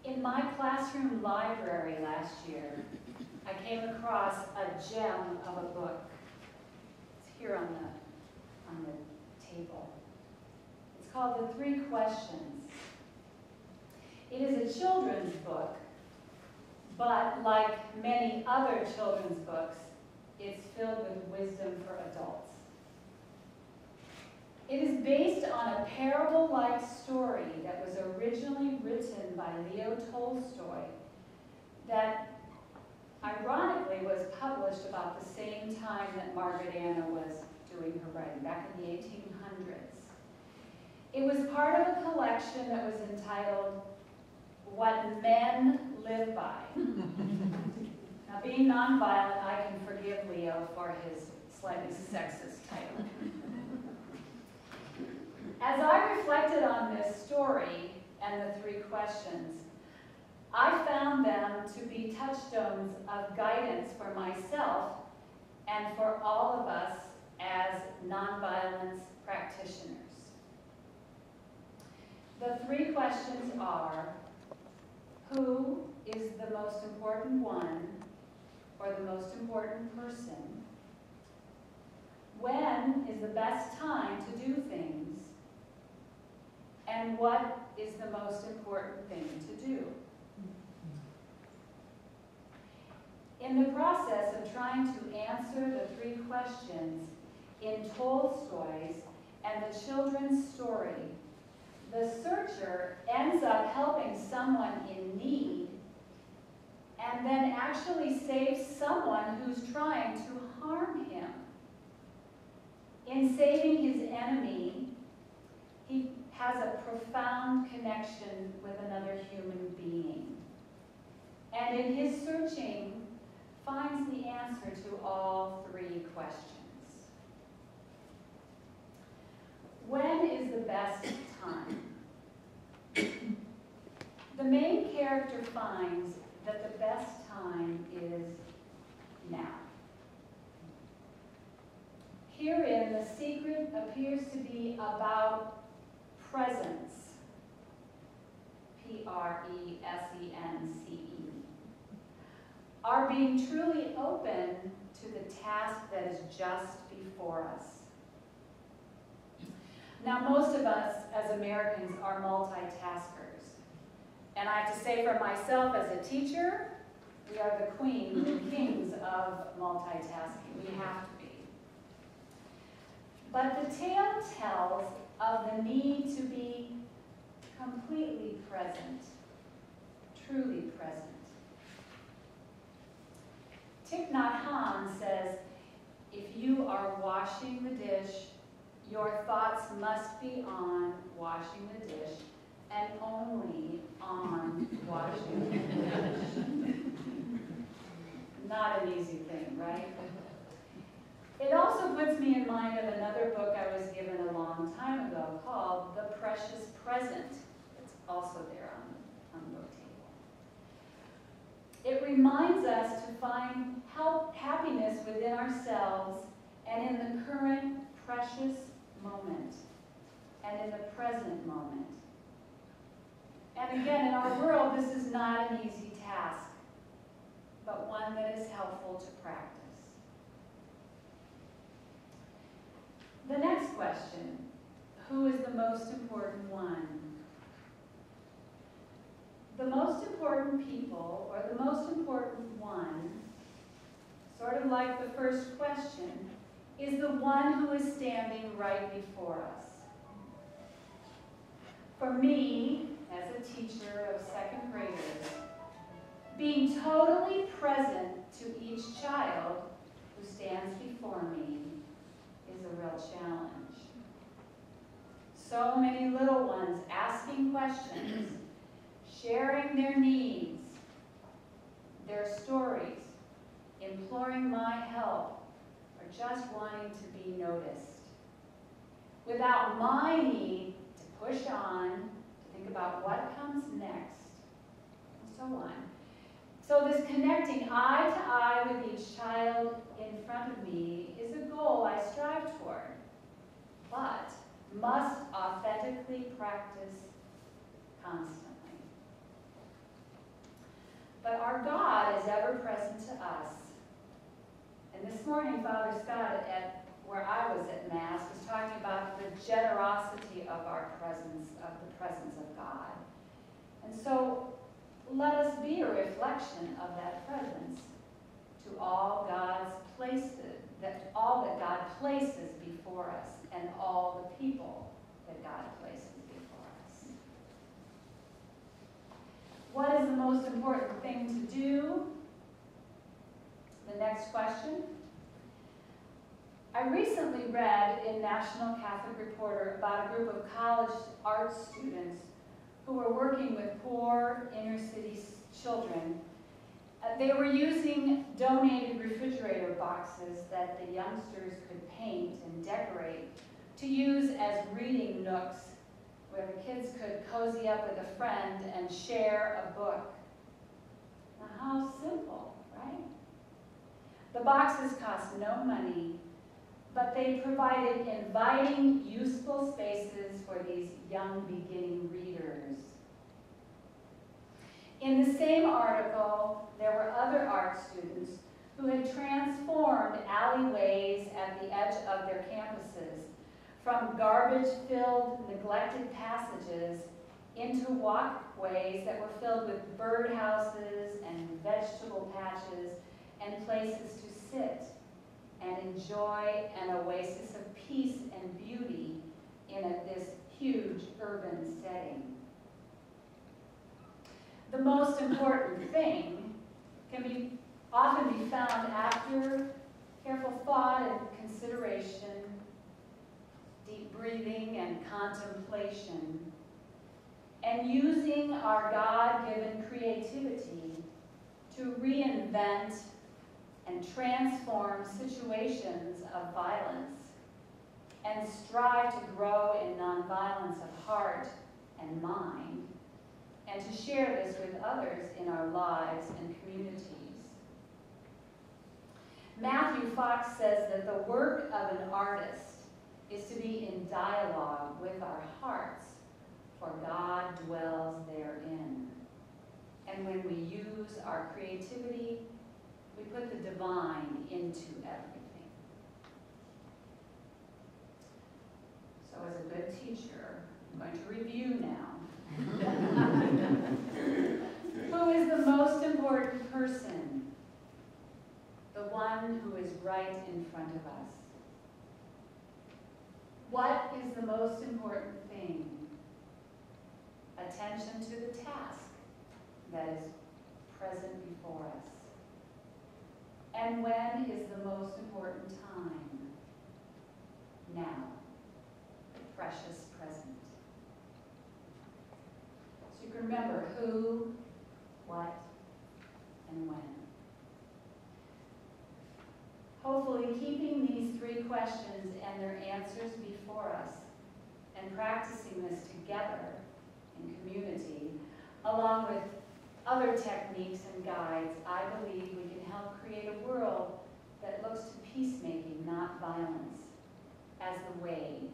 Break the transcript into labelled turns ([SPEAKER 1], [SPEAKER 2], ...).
[SPEAKER 1] In my classroom library last year, I came across a gem of a book. It's here on the table. It's called The Three Questions. It is a children's book, but like many other children's books, it's filled with wisdom for adults. It is based on a parable-like story that was originally written by Leo Tolstoy that ironically was published about the same time that Margaret Anna was doing her writing, back in the 1800s. It was part of a collection that was entitled What Men Live By. Now, being nonviolent, I can forgive Leo for his slightly sexist title. As I reflected on this story and the three questions, I found them to be touchstones of guidance for myself and for all of us as nonviolence practitioners. The three questions are: who is the most important one or the most important person? When is the best time to do things? And what is the most important thing to do? In the process of trying to answer the three questions in Tolstoy's and the children's story, the searcher ends up helping someone in need and then actually saves someone who's trying to harm him. In saving his enemy, he has a profound connection with another human being. And in his searching, finds the answer to all three questions. When is the best time? The main character finds that the best time is now. Herein, the secret appears to be about presence, Presence. Are being truly open to the task that is just before us. Now, most of us as Americans are multitaskers. And I have to say for myself as a teacher, we are the queens and kings of multitasking. We have to be. But the tale tells of the need to be completely present, truly present. Thich Nhat Hanh says, if you are washing the dish, your thoughts must be on washing the dish and only on washing the dish. Not an easy thing, right? It also puts me in mind of another book I was given a long time ago called The Precious Present. It's also there on the book table. It reminds us to find happiness within ourselves and in the current precious moment and in the present moment. And again, in our world, this is not an easy task, but one that is helpful to practice. The next question, who is the most important one? The most important people, or the most important one, sort of like the first question, is the one who is standing right before us. For me, as a teacher of second graders, being totally present to each child who stands before me is a real challenge. So many little ones asking questions, sharing their needs, their stories, imploring my help, or just wanting to be noticed. Without my need to push on, to think about what comes next, and so on. So this connecting eye to eye with each child in front of me is a goal I strive toward, but must authentically practice constantly. but our God is ever present to us. And this morning, Father Scott, at where I was at Mass, was talking about the generosity of our presence, of the presence of God. And so let us be a reflection of that presence to all God's places, all that God places before us, and all the people that God places before us. What is the most important thing to do? The next question. I recently read in National Catholic Reporter about a group of college art students who were working with poor inner city children. They were using donated refrigerator boxes that the youngsters could paint and decorate to use as reading nooks where the kids could cozy up with a friend and share a book. Now, how simple, right? The boxes cost no money, but they provided inviting, useful spaces for these young beginning readers. In the same article, there were other art students who had transformed alleyways at the edge of their campuses from garbage-filled, neglected passages into walkways that were filled with birdhouses and vegetable patches and places to sit and enjoy an oasis of peace and beauty in this huge urban setting. The most important thing can often be found after careful thought and consideration, deep breathing and contemplation, and using our God-given creativity to reinvent and transform situations of violence and strive to grow in nonviolence of heart and mind, and to share this with others in our lives and communities. Matthew Fox says that the work of an artist is to be in dialogue with our hearts, for God dwells therein. And when we use our creativity, we put the divine into everything. So as a good teacher, I'm going to review now. Who is the most important person? The one who is right in front of us. What is the most important thing? Attention to the task that is present before us. And when is the most important time? Now, the precious present. So you can remember who, what, and when. Hopefully keeping these three questions and their answers before us and practicing this together in community, along with other techniques and guides, I believe we can help create a world that looks to peacemaking, not violence, as the way